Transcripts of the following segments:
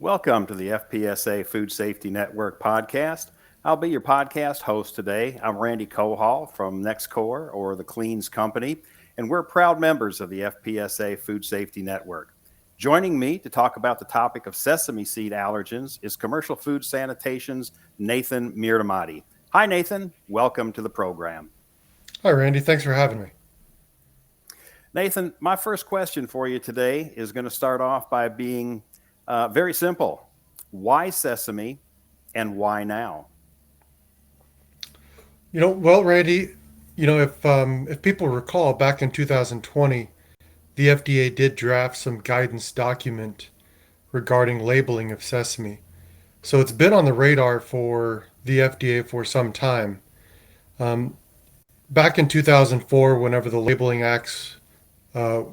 Welcome to the FPSA Food Safety Network podcast. I'll be your podcast host today. I'm Randy Cohall from NextCore or the Cleans Company, and we're proud members of the FPSA Food Safety Network. Joining me to talk about the topic of sesame seed allergens is Commercial Food Sanitation's Nathan Mirtamati. Hi, Nathan. Welcome to the program. Hi, Randy. Thanks for having me. Nathan, my first question for you today is going to start off by being very simple. Why sesame and why now? Randy, if people recall, back in 2020, the FDA did draft some guidance document regarding labeling of sesame. So it's been on the radar for the FDA for some time. Um, Back in 2004, whenever the labeling acts uh,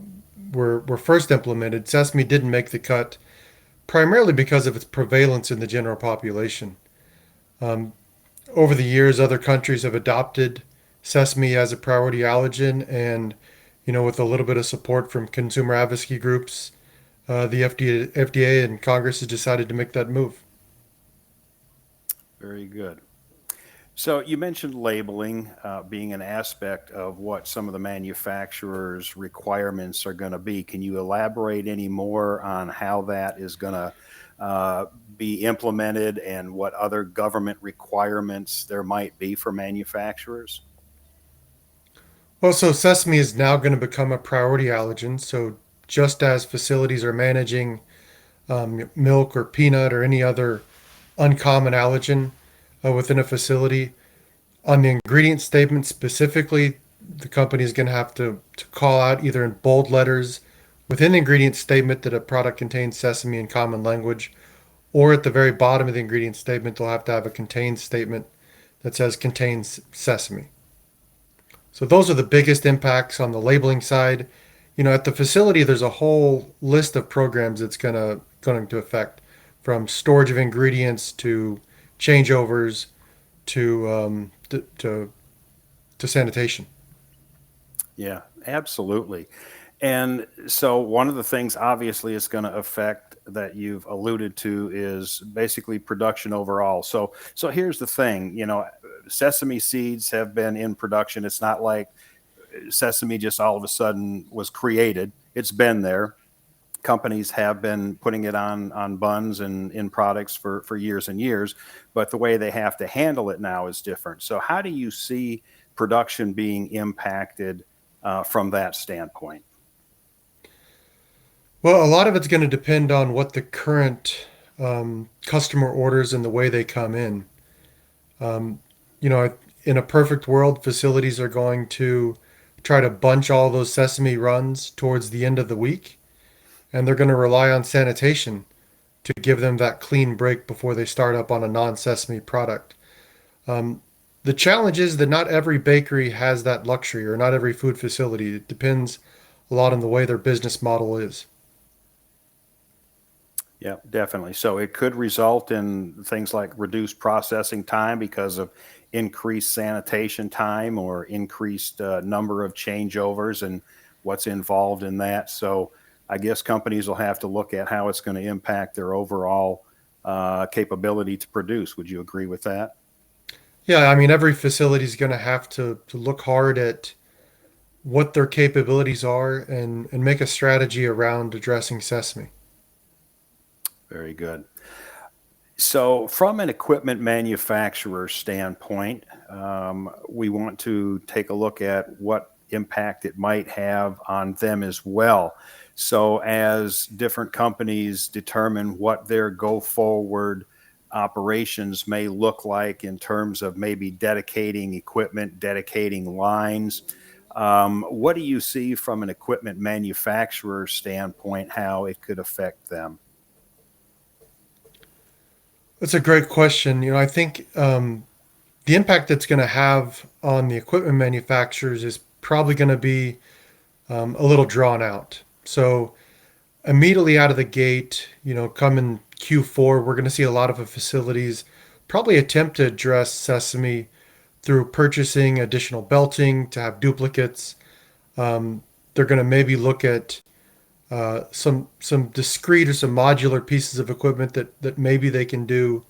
were first implemented, sesame didn't make the cut primarily because of its prevalence in the general population. Um, Over the years, other countries have adopted sesame as a priority allergen, and with a little bit of support from consumer advocacy groups, the FDA and Congress has decided to make that move. Very good. So you mentioned labeling being an aspect of what some of the manufacturers' requirements are going to be. Can you elaborate any more on how that is going to uh, be implemented and what other government requirements there might be for manufacturers? Well, so sesame is now going to become a priority allergen. So just as facilities are managing milk or peanut or any other uncommon allergen within a facility, on the ingredient statement specifically, the company is going to have to call out either in bold letters within the ingredient statement that a product contains sesame in common language, or at the very bottom of the ingredient statement, they'll have to have a contains statement that says contains sesame. So those are the biggest impacts on the labeling side. At the facility, there's a whole list of programs that's going to affect, from storage of ingredients to changeovers to sanitation. Yeah, absolutely. And so, one of the things obviously it's going to affect that you've alluded to is basically production overall. So here's the thing, sesame seeds have been in production. It's not like sesame just all of a sudden was created. It's been there. Companies have been putting it on buns and in products for years and years, but the way they have to handle it now is different. So, how do you see production being impacted from that standpoint? Well, a lot of it's going to depend on what the current customer orders and the way they come in. Um, you know, in a perfect world, facilities are going to try to bunch all those sesame runs towards the end of the week, and they're going to rely on sanitation to give them that clean break before they start up on a non-sesame product. Um, the challenge is that not every bakery has that luxury, or not every food facility. It depends a lot on the way their business model is. Yeah, definitely. So it could result in things like reduced processing time because of increased sanitation time or increased number of changeovers and what's involved in that. So I guess companies will have to look at how it's going to impact their overall capability to produce. Would you agree with that? Yeah, I mean, every facility is going to have to look hard at what their capabilities are and make a strategy around addressing sesame. Very good. So, from an equipment manufacturer standpoint, we want to take a look at what impact it might have on them as well. So, as different companies determine what their go forward operations may look like in terms of maybe dedicating equipment, dedicating lines, what do you see from an equipment manufacturer standpoint, how it could affect them? That's a great question. I think the impact that's going to have on the equipment manufacturers is probably going to be a little drawn out. So immediately out of the gate, coming Q4, we're going to see a lot of the facilities probably attempt to address sesame through purchasing additional belting to have duplicates. They're going to maybe look at some discrete or some modular pieces of equipment that maybe they can do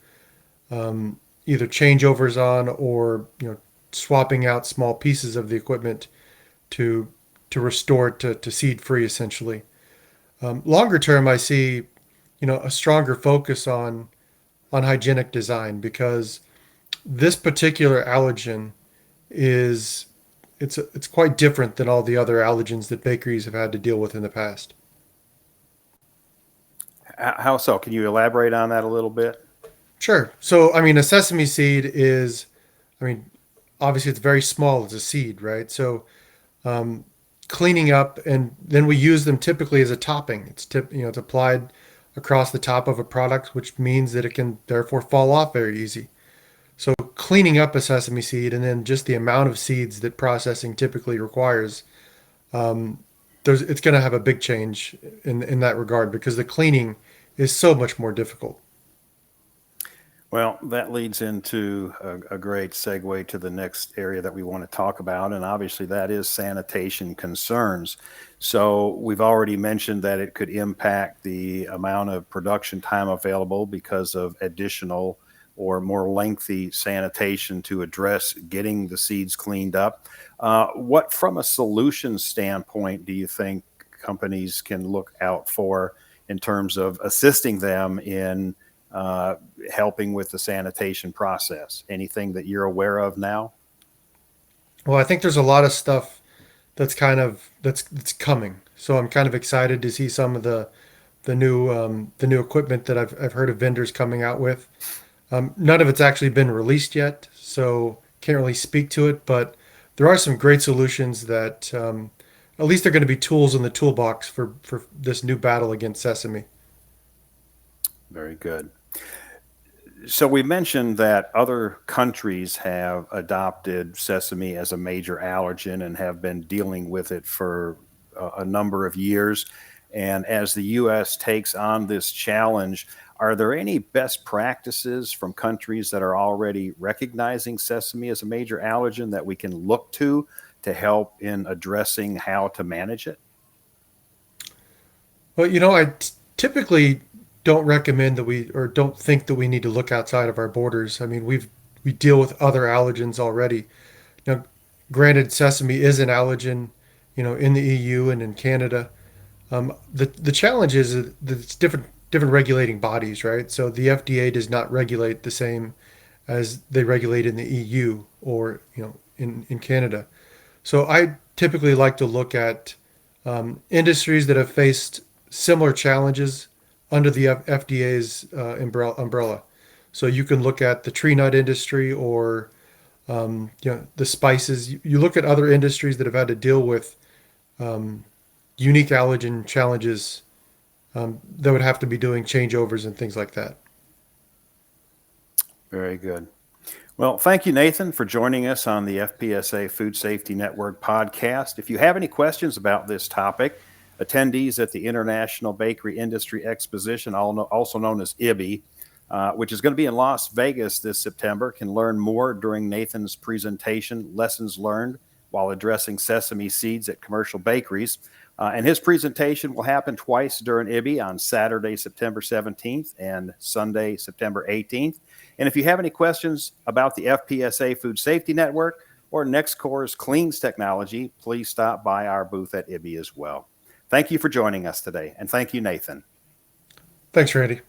either changeovers on, or swapping out small pieces of the equipment to restore it to seed free essentially. Longer term, I see a stronger focus on hygienic design, because this particular allergen is it's quite different than all the other allergens that bakeries have had to deal with in the past. How so? Can you elaborate on that a little bit? Sure. So, I mean, a sesame seed is, I mean, obviously it's very small. It's a seed, right? So, um, cleaning up, and then we use them typically as a topping. It's applied across the top of a product, which means that it can therefore fall off very easy. So, cleaning up a sesame seed, and then just the amount of seeds that processing typically requires, um, it's going to have a big change in that regard, because the cleaning is so much more difficult. Well, that leads into a great segue to the next area that we want to talk about, and obviously that is sanitation concerns. So we've already mentioned that it could impact the amount of production time available because of additional or more lengthy sanitation to address getting the seeds cleaned up. What, from a solution standpoint, do you think companies can look out for in terms of assisting them in uh, helping with the sanitation process? Anything that you're aware of now? Well, I think there's a lot of stuff that's coming. So I'm kind of excited to see some of the new equipment that I've heard of vendors coming out with. None of it's actually been released yet, so can't really speak to it. But there are some great solutions that at least they're going to be tools in the toolbox for this new battle against sesame. Very good. So we mentioned that other countries have adopted sesame as a major allergen and have been dealing with it for a number of years. And as the U.S. takes on this challenge, are there any best practices from countries that are already recognizing sesame as a major allergen that we can look to help in addressing how to manage it? Well, typically don't recommend that we, or don't think that we need to look outside of our borders. I mean, we deal with other allergens already. Now, granted, sesame is an allergen, in the EU and in Canada. The challenge is that it's different regulating bodies, right? So the FDA does not regulate the same as they regulate in the EU, or in Canada. So I typically like to look at industries that have faced similar challenges under the FDA's umbrella. So you can look at the tree nut industry, or the spices. You look at other industries that have had to deal with um, unique allergen challenges, that would have to be doing changeovers and things like that. Very good. Well, thank you, Nathan, for joining us on the FPSA Food Safety Network podcast. If you have any questions about this topic, attendees at the International Bakery Industry Exposition, also known as IBI, which is going to be in Las Vegas this September, can learn more during Nathan's presentation, Lessons Learned while Addressing Sesame Seeds at Commercial Bakeries. And his presentation will happen twice during IBI, on Saturday, September 17th and Sunday, September 18th. And if you have any questions about the FPSA Food Safety Network or Nextcore's Cleans technology, please stop by our booth at IBI as well. Thank you for joining us today, and thank you, Nathan. Thanks, Randy.